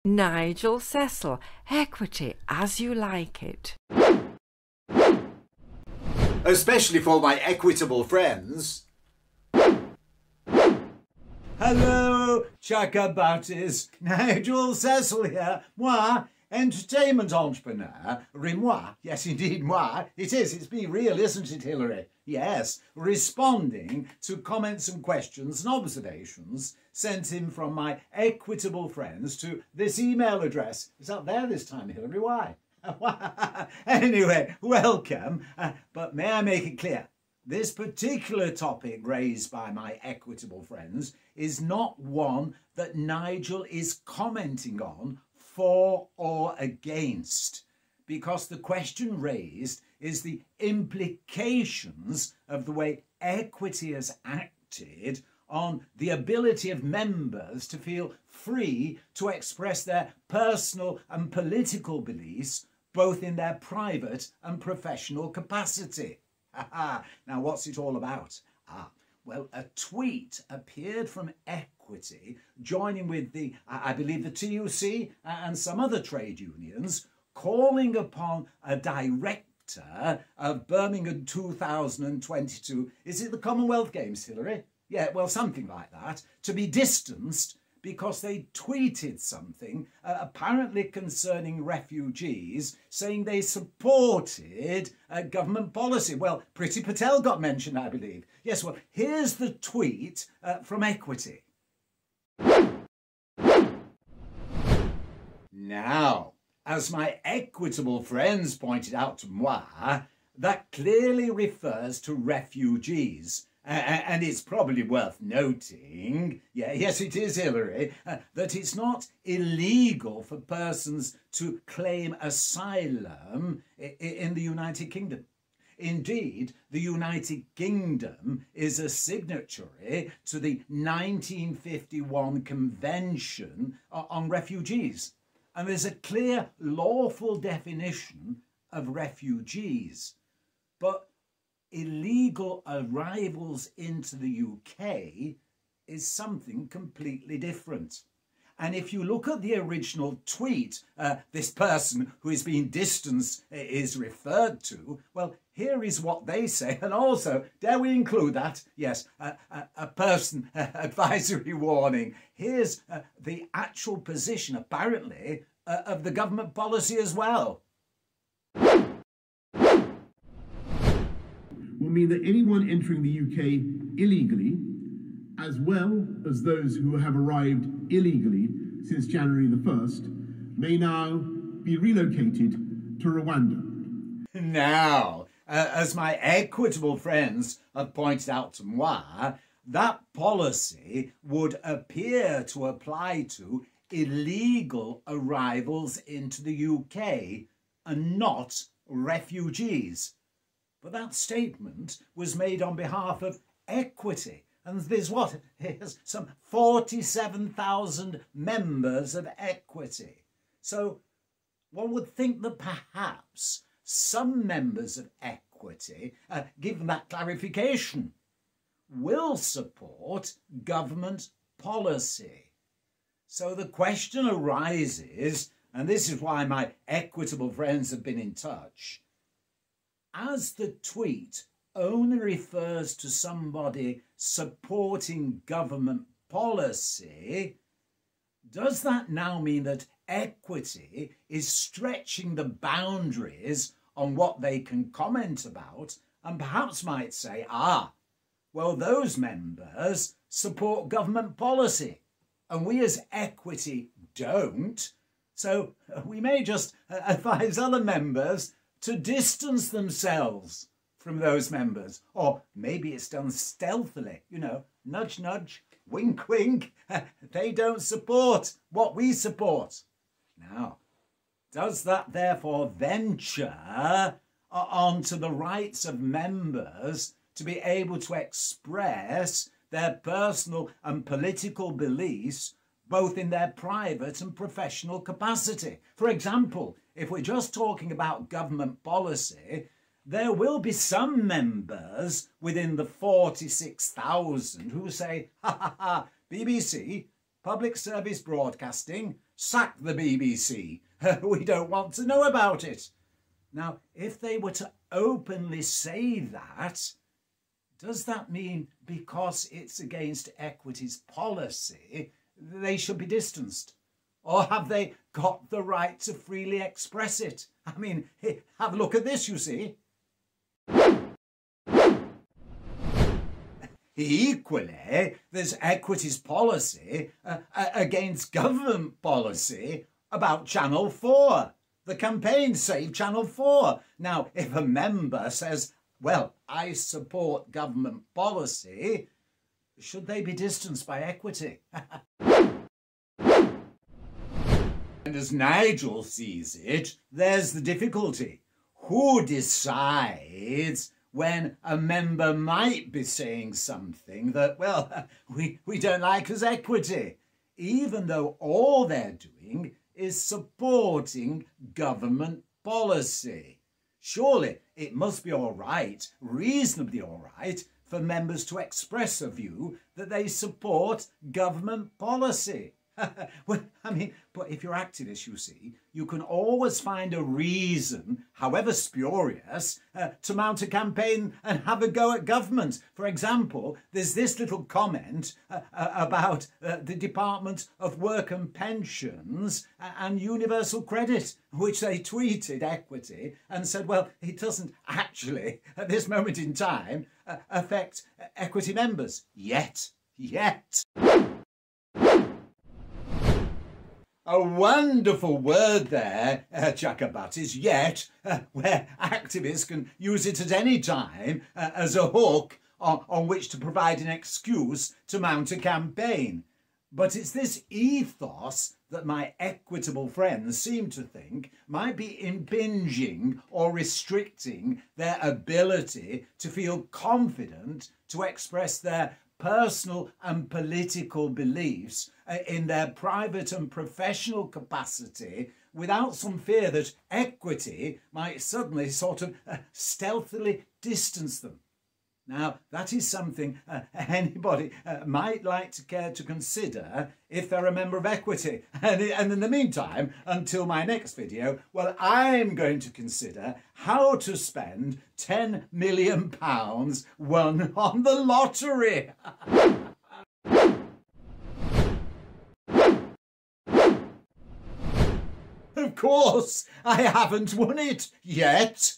Nigel Cecil, equity as you like it. Especially for my equitable friends. Hello, Chakabutties. Nigel Cecil here. Moi, entertainment entrepreneur. Moi. Yes, indeed, moi. It is. It's me real, isn't it, Hilary? Yes. Responding to comments and questions and observations sent in from my equitable friends to this email address. It's up there this time, Hilary. Why? Anyway, welcome. But may I make it clear? This particular topic raised by my equitable friends is not one that Nigel is commenting on for or against, because the question raised is the implications of the way equity has acted on the ability of members to feel free to express their personal and political beliefs, both in their private and professional capacity. Now, what's it all about? Well, a tweet appeared from Equity, joining with I believe the TUC and some other trade unions, calling upon a director of Birmingham 2022, is it the Commonwealth Games, Hilary? Yeah, well, something like that, to be distanced because they tweeted something apparently concerning refugees, saying they supported government policy. Well, Priti Patel got mentioned, I believe. Yes, well, here's the tweet from Equity. Now, as my equitable friends pointed out to moi, that clearly refers to refugees. And it's probably worth noting, yes it is, Hilary, that it's not illegal for persons to claim asylum in the United Kingdom. Indeed, the United Kingdom is a signatory to the 1951 Convention on Refugees, and there's a clear lawful definition of refugees. But illegal arrivals into the UK is something completely different. And if you look at the original tweet this person who is being distanced is referred to, well, here is what they say. And also, dare we include that? Yes, a person advisory warning. Here's the actual position, apparently, of the government policy as well. Will mean that anyone entering the UK illegally, as well as those who have arrived illegally since January the 1st, may now be relocated to Rwanda. Now, as my equitable friends have pointed out to moi, that policy would appear to apply to illegal arrivals into the UK and not refugees. But that statement was made on behalf of Equity. And there's some 47,000 members of Equity. So one would think that perhaps some members of Equity, given that clarification, will support government policy. So the question arises, and this is why my equitable friends have been in touch, as the tweet only refers to somebody supporting government policy, does that now mean that Equity is stretching the boundaries on what they can comment about and perhaps might say, well, those members support government policy and we as Equity don't, so we may just advise other members to distance themselves from those members. Or maybe it's done stealthily, nudge, nudge, wink, wink. They don't support what we support. Now, does that therefore venture onto the rights of members to be able to express their personal and political beliefs both in their private and professional capacity? For example, if we're just talking about government policy, there will be some members within the 46,000 who say, BBC, public service broadcasting, sack the BBC. We don't want to know about it. Now, if they were to openly say that, does that mean because it's against Equity's policy, they should be distanced? Or have they got the right to freely express it? I mean, have a look at this, you see. Equally, there's Equity's policy against government policy about Channel 4. The campaign saved Channel 4. Now, if a member says, well, I support government policy, should they be distanced by Equity? And as Nigel sees it, there's the difficulty. Who decides when a member might be saying something that, well, we don't like as Equity, even though all they're doing is supporting government policy? Surely it must be all right, reasonably all right, for members to express a view that they support government policy. Well, I mean, but if you're activists, you see, you can always find a reason, however spurious, to mount a campaign and have a go at government. For example, there's this little comment about the Department of Work and Pensions and Universal Credit, which they tweeted Equity and said, well, it doesn't actually, at this moment in time, affect Equity members. Yet. A wonderful word there, Chakabatis, yet, where activists can use it at any time as a hook on which to provide an excuse to mount a campaign. But it's this ethos that my equitable friends seem to think might be impinging or restricting their ability to feel confident to express their personal and political beliefs in their private and professional capacity without some fear that Equity might suddenly sort of stealthily distance them. Now, that is something anybody might like to care to consider if they're a member of Equity. And in the meantime, until my next video, well, I'm going to consider how to spend £10 million won on the lottery. Of course, I haven't won it yet.